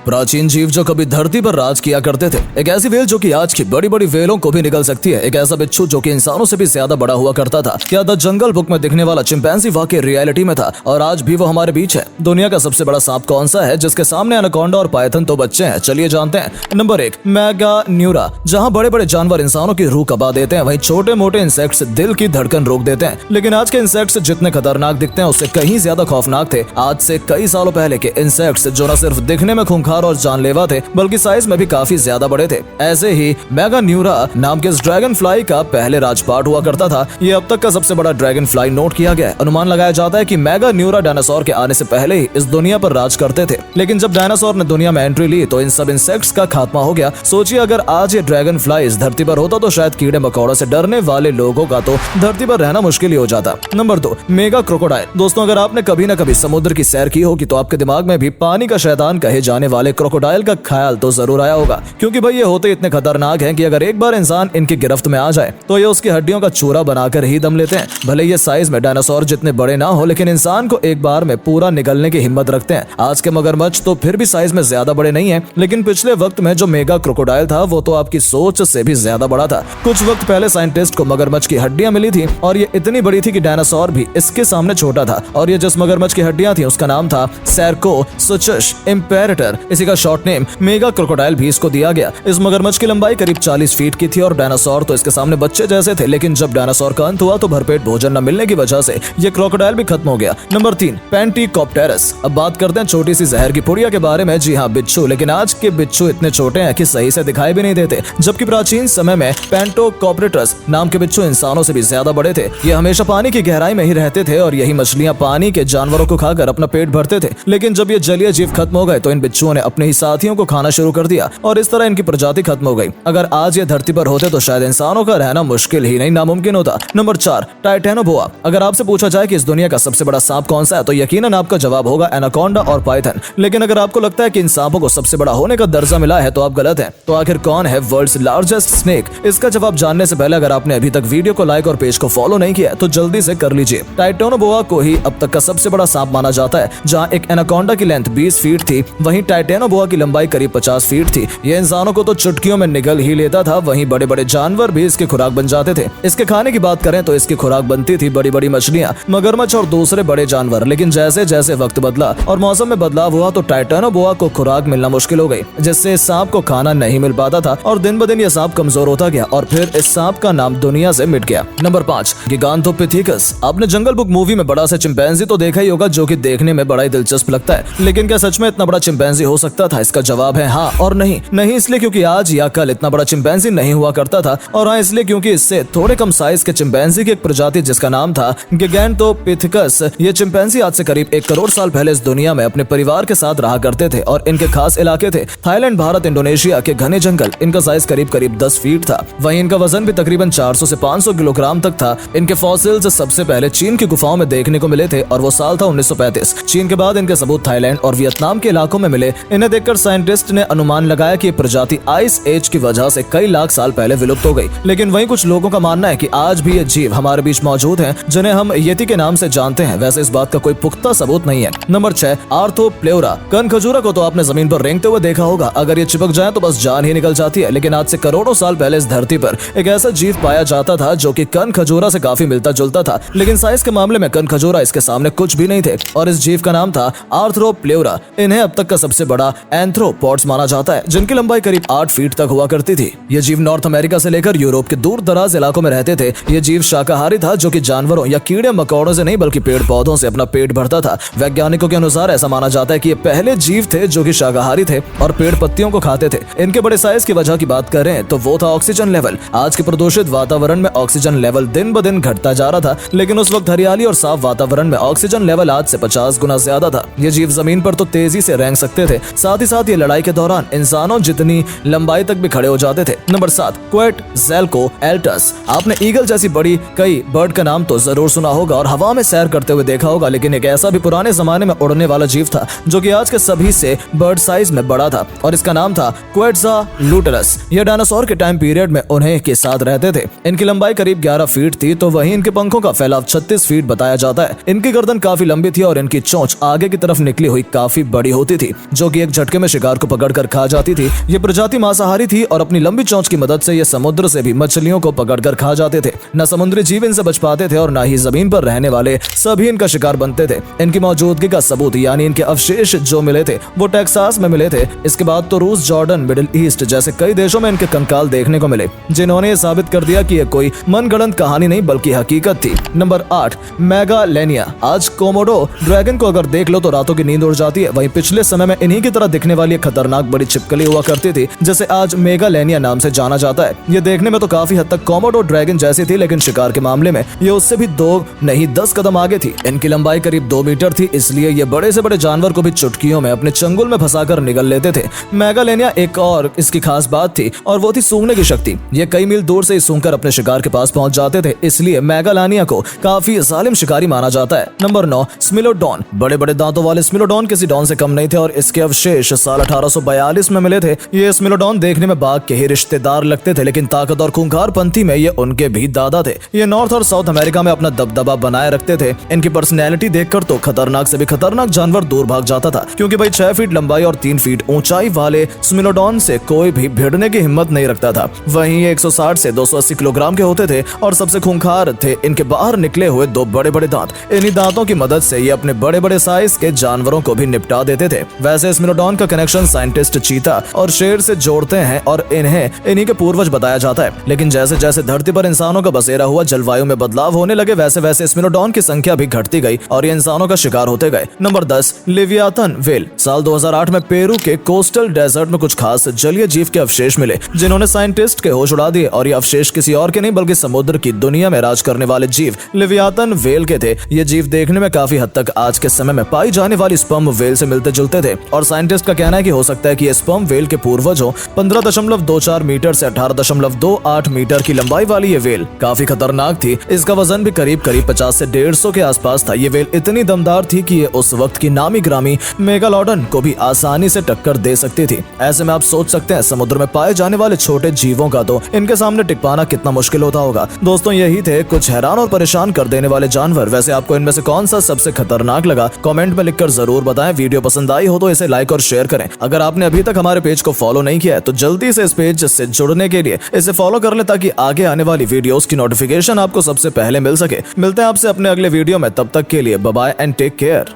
प्राचीन जीव जो कभी धरती पर राज किया करते थे। एक ऐसी वेल जो कि आज की बड़ी बड़ी वेलों को भी निगल सकती है। एक ऐसा बिच्छू जो कि इंसानों से भी ज्यादा बड़ा हुआ करता था। क्या द जंगल बुक में दिखने वाला चिंपैंजी वाकई रियलिटी में था और आज भी वो हमारे बीच है? दुनिया का सबसे बड़ा सांप कौन सा है जिसके सामने एनाकोंडा और पाइथन तो बच्चे हैं? चलिए जानते हैं। नंबर 1, मेगान्यूरा। जहाँ बड़े बड़े जानवर इंसानों की रूह कबा देते हैं, वहीं छोटे मोटे इंसेक्ट्स दिल की धड़कन रोक देते हैं। लेकिन आज के इंसेक्ट्स जितने खतरनाक दिखते हैं उससे कहीं ज्यादा खौफनाक थे आज से कई सालों पहले के इंसेक्ट्स, जो न सिर्फ दिखने में खूंखार और जानलेवा थे बल्कि साइज में भी काफी ज्यादा बड़े थे। ऐसे ही मेगान्यूरा नाम के इस ड्रैगन फ्लाई का पहले राजपाट हुआ करता था। ये अब तक का सबसे बड़ा ड्रैगन फ्लाई नोट किया गया है। अनुमान लगाया जाता है कि मेगान्यूरा डायनासोर के आने से पहले ही इस दुनिया पर राज करते थे। लेकिन जब डायनासोर ने दुनिया में एंट्री ली तो इन सब इंसेक्ट्स का खात्मा हो गया। सोचिए अगर आज ये ड्रैगन फ्लाई इस धरती पर होता तो शायद कीड़े मकोड़ों से डरने वाले लोगों का तो धरती पर रहना मुश्किल ही हो जाता। Number 2, mega crocodile. दोस्तों, अगर आपने कभी न कभी समुद्र की सैर की होगी तो आपके दिमाग में भी पानी का शैतान कहे जाने वाले क्रोकोडाइल का ख्याल तो जरूर आया होगा, क्योंकि भाई ये होते इतने खतरनाक हैं कि अगर एक बार इंसान इनकी गिरफ्त में आ जाए तो ये उसकी हड्डियों का चूरा बनाकर ही दम लेते हैं। भले ये साइज में डायनासोर जितने बड़े ना हो, लेकिन इंसान को एक बार में पूरा निगलने की हिम्मत रखते हैं। आज के मगरमच्छ तो फिर भी साइज में ज्यादा बड़े नहीं है, लेकिन पिछले वक्त में जो मेगा क्रोकोडाइल था वो तो आपकी सोच से भी ज्यादा बड़ा था। कुछ वक्त पहले साइंटिस्ट को मगरमच्छ की हड्डियां मिली थी और ये इतनी बड़ी थी कि डायनासोर भी इसके सामने छोटा था। और ये जिस मगरमच्छ की हड्डियां थी उसका नाम था सैरकोसुचुस इम्पेरेटर। इसी का शॉर्ट नेम मेगा क्रोकोडाइल भी इसको दिया गया। इस मगरमच्छ की लंबाई करीब 40 फीट की थी और डायनासोर तो इसके सामने बच्चे जैसे थे। लेकिन जब डायनासोर का अंत हुआ तो भरपेट भोजन न मिलने की वजह से ये क्रोकोडाइल भी खत्म हो गया। नंबर 3, पेंटिकोप्टेरस। अब बात करते हैं छोटी सी जहर की पुड़िया के बारे में। जी हाँ, बिच्छू। लेकिन आज के बिच्छू इतने छोटे हैं कि सही से दिखाई भी नहीं देते, जबकि प्राचीन समय में पेंटिकोप्टेरस नाम के बिच्छू इंसानों से भी ज्यादा बड़े थे। ये हमेशा पानी की गहराई में ही रहते थे और यही मछलियां पानी के जानवरों को खाकर अपना पेट भरते थे। लेकिन जब ये जलीय जीव खत्म हो गए तो इन बिच्छुओं ने अपने ही साथियों को खाना शुरू कर दिया और इस तरह इनकी प्रजाति खत्म हो गई। अगर आज ये धरती पर होते तो शायद इंसानों का रहना मुश्किल ही नहीं नामुमकिन होता। Number 4, Titanoboa. अगर आपसे पूछा जाए कि इस दुनिया का सबसे बड़ा सांप कौन सा है तो यकीनन आपका जवाब होगा एनाकोंडा और पाइथन। लेकिन अगर आपको लगता है कि इन सांपों को सबसे बड़ा होने का दर्जा मिला है तो आप गलत हैं। तो आखिर कौन है वर्ल्ड्स लार्जेस्ट स्नेक? इसका जवाब जानने से पहले अगर आपने अभी तक वीडियो को लाइक और पेज को फॉलो नहीं किया तो जल्दी से कर लीजिए। टाइटेनोबोआ को ही अब तक का सबसे बड़ा सांप माना जाता है। जहां एक एनाकोंडा की लेंथ 20 फीट थी, वहीं टाइटेनोबोआ की लंबाई करीब 50 फीट थी। ये इंसानों को तो चुटकियों में निगल ही लेता था, वहीं बड़े बड़े जानवर भी इसकी खुराक बन जाते थे। इसके खाने की बात करें तो इसकी खुराक बनती थी बड़ी बड़ी मछलियां, मगरमच्छ और दूसरे बड़े जानवर। लेकिन जैसे जैसे वक्त बदला और मौसम में बदलाव हुआ तो टाइटेनोबोआ को खुराक मिलना मुश्किल हो गई, जिससे इस सांप को खाना नहीं मिल पाता था और दिन ब दिन यह सांप कमजोर होता गया और फिर इस सांप का नाम दुनिया से मिट गया। नंबर 5, गिगांथोपिथेकस। आपने जंगल बुक मूवी में बड़ा सा चिंपैंजी तो देखा ही होगा, जो कि देखने में बड़ा ही दिलचस्प लगता है। लेकिन क्या सच में इतना बड़ा चिंपैंजी हो सकता था? इसका जवाब है हाँ और नहीं। नहीं इसलिए क्योंकि आज या कल इतना बड़ा चिंपैंजी नहीं हुआ करता था, और हाँ इसलिए क्योंकि इससे थोड़े कम साइज के चिंपैंजी की एक प्रजाति जिसका नाम था गिगांथोपिथेकस, ये चिंपैंजी आज से करीब 1 करोड़ साल पहले इस दुनिया में अपने परिवार के साथ रहा करते थे और इनके खास इलाके थे थाईलैंड, भारत, इंडोनेशिया के घने जंगल। इनका साइज करीब करीब 10 फीट था। वहीं इनका वजन भी तकरीबन 400 से 500 किलोग्राम तक था। इनके फॉसिल्स सबसे पहले चीन की गुफाओं में देखने को मिले थे और वो साल था 1935। चीन के बाद इनके सबूत थाईलैंड और वियतनाम के इलाकों में मिले। इन्हें देखकर साइंटिस्ट ने अनुमान लगाया कि प्रजाति आइस एज की वजह से कई लाख साल पहले विलुप्त हो गई। लेकिन वहीं कुछ लोगों का मानना है कि आज भी ये जीव हमारे बीच मौजूद हैं, जिन्हें हम येती के नाम से जानते हैं। वैसे इस बात का कोई पुख्ता सबूत नहीं है। नंबर 6, आर्थोप्लेउरा। कन खजूरा को तो आपने जमीन पर रेंगते हुए देखा होगा। अगर ये चिपक जाए तो बस जान ही निकल जाती है। लेकिन आज से करोड़ों साल पहले इस धरती पर एक ऐसा जीव पाया जाता था जो कि कन खजूरा से काफी मिलता जुलता था, लेकिन साइज के मामले में कन खजूरा इसके सामने कुछ भी नहीं थे और इस जीव का नाम था आर्थ्रोप्लेउरा। इन्हें अब तक का सबसे बड़ा एंथ्रोपॉड्स माना जाता है, जिनकी लंबाई करीब 8 फीट तक हुआ करती थी। ये जीव नॉर्थ अमेरिका से लेकर यूरोप के दूर दराज इलाकों में रहते थे। ये जीव शाकाहारी था, जो कि जानवरों या कीड़े मकोड़ों से नहीं बल्कि पेड़ पौधों से अपना पेट भरता था। वैज्ञानिकों के अनुसार ऐसा माना जाता है कि ये पहले जीव थे जो कि शाकाहारी थे और पेड़ पत्तियों को खाते थे। इनके बड़े साइज की वजह की बात करें तो वो था ऑक्सीजन लेवल। आज के प्रदूषित वातावरण में ऑक्सीजन लेवल दिन ब दिन घटता जा रहा था, लेकिन उस वक्त हरियाली और साफ वातावरण में ऑक्सीजन लेवल आज से 50 गुना ज्यादा था। ये जीव जमीन पर तो तेजी से रेंग सकते थे, साथ ही साथ ये लड़ाई के दौरान इंसानों जितनी लंबाई तक भी खड़े हो जाते थे। नंबर 7, क्वेटज़ाल्कोएट्लस। आपने ईगल जैसी बड़ी कई बर्ड का नाम तो जरूर सुना होगा और हवा में सैर करते हुए देखा होगा, लेकिन एक ऐसा भी पुराने जमाने में उड़ने वाला जीव था जो कि आज के सभी से बर्ड साइज में बड़ा था और इसका नाम था क्वेटज़ालूटरस। यह डायनासोर के टाइम पीरियड में उन्हें के साथ रहते थे। इनकी लंबाई करीब 11 फीट थी, तो वहीं इनके पंखों का फैलाव 36 फीट बताया जाता है। इनकी गर्दन काफी लंबी थी और इनकी चोंच आगे की तरफ निकली हुई काफी बड़ी होती थी, जो कि कि एक झटके में शिकार को पकड़कर खा जाती थी। ये प्रजाति मांसाहारी थी और अपनी लंबी चोंच की मदद से ये समुद्र से भी मछलियों को पकड़कर खा जाते थे। न समुद्री जीव इनसे बच पाते थे और न ही जमीन पर रहने वाले सभी इनका शिकार बनते थे। इनकी मौजूदगी का सबूत यानी इनके अवशेष जो मिले थे वो टेक्सास में मिले थे। इसके बाद तो रूस, जॉर्डन, मिडिल ईस्ट जैसे कई देशों में इनके कंकाल देखने को मिले, जिन्होंने साबित कर दिया कि ये कोई मनगढ़ंत कहानी नहीं बल्कि हकीकत थी। Number 8, megalania. आज कोमोडो ड्रैगन को अगर देख लो तो रातों की नींद उड़ जाती है। वहीं पिछले समय में इन्हीं की तरह दिखने वाली एक खतरनाक बड़ी छिपकली हुआ करती थी जिसे आज मेगालेनिया नाम से जाना जाता है। ये देखने में तो काफी हद तक कोमोडो ड्रैगन जैसी थी, लेकिन शिकार के मामले में ये उससे भी 2 नहीं 10 कदम आगे थी। इनकी लंबाई करीब 2 मीटर थी, इसलिए ये बड़े से बड़े जानवर को भी चुटकियों में अपने चंगुल में फंसाकर निगल लेते थे। मेगालेनिया एक और इसकी खास बात थी और वो थी सूंघने की शक्ति। ये कई मील दूर से ही सूंघकर अपने शिकार के पास पहुंच जाते थे, इसलिए मेगालेनिया को काफी जालिम शिकारी माना जाता है। नंबर 9, स्मिलोडॉन। बड़े बड़े दांतों वाले स्मिलोडॉन किसी डॉन से कम नहीं थे और इसके अवशेष साल 1842 में मिले थे। ये स्मिलोडॉन देखने में बाघ के ही रिश्तेदार लगते थे, लेकिन ताकत और खूंखार पंथी में ये उनके भी दादा थे। ये नॉर्थ और साउथ अमेरिका में अपना दबदबा बनाए रखते थे। इनकी पर्सनैलिटी देखकर तो खतरनाक से भी खतरनाक जानवर दूर भाग जाता था, क्योंकि भाई 6 फीट लंबाई और 3 फीट ऊंचाई वाले स्मिलोडॉन से कोई भी भिड़ने की हिम्मत नहीं रखता था। वहीं ये 160 से 280 किलोग्राम के होते थे और सबसे खूंखार थे इनके बाहर निकले हुए 2 बड़े बड़े दांत। इन्हीं दांतों की मदद से ये अपने बड़े बड़े साइज के जानवरों को भी निपटा देते थे। वैसे स्मिलोडॉन का कनेक्शन साइंटिस्ट चीता और शेर से जोड़ते हैं और इन्हें इन्हीं के पूर्वज बताया जाता है। लेकिन जैसे जैसे धरती पर इंसानों का बसेरा हुआ, जलवायु में बदलाव होने लगे, वैसे वैसे स्मिलोडॉन की संख्या भी घटती गई और ये इंसानों का शिकार होते गए। Number 10, leviathan whale. साल 2008 में पेरू के कोस्टल डेजर्ट में कुछ खास जलीय जीव के अवशेष मिले, जिन्होंने साइंटिस्ट के होश उड़ा दिए। और ये अवशेष किसी और के नहीं बल्कि समुद्र की दुनिया में राज करने वाले जीव लिवियाथन व्हेल के थे। ये जीव देखने में काफी हद तक आज के समय में पाई जाने वाली स्पर्म व्हेल से मिलते जुलते थे और साइंटिस्ट का कहना है कि हो सकता है कि ये स्पर्म व्हेल के पूर्वज हो। 15.24 मीटर से 18.28 मीटर की लंबाई वाली ये व्हेल काफी खतरनाक थी। इसका वजन भी करीब 50 से 150 के आसपास था। ये व्हेल इतनी दमदार थी कि ये उस वक्त की नामी ग्रामी मेगालोडन को भी आसानी से टक्कर दे सकती थी। ऐसे में आप सोच सकते हैं समुद्र में पाए जाने वाले छोटे जीवों का तो इनके सामने टिक पाना कितना मुश्किल होता होगा। दोस्तों, यही थे कुछ हैरान और परेशान कर देने वाले जानवर। वैसे आपको इनमें से कौन सा सबसे खतरनाक लगा, कमेंट में लिखकर जरूर बताएं। वीडियो पसंद आई हो तो इसे लाइक और शेयर करें। अगर आपने अभी तक हमारे पेज को फॉलो नहीं किया है तो जल्दी से इस पेज से जुड़ने के लिए इसे फॉलो कर ले, ताकि आगे आने वाली वीडियोस की नोटिफिकेशन आपको सबसे पहले मिल सके। मिलते हैं आपसे अपने अगले वीडियो में, तब तक के लिए bye bye and take care.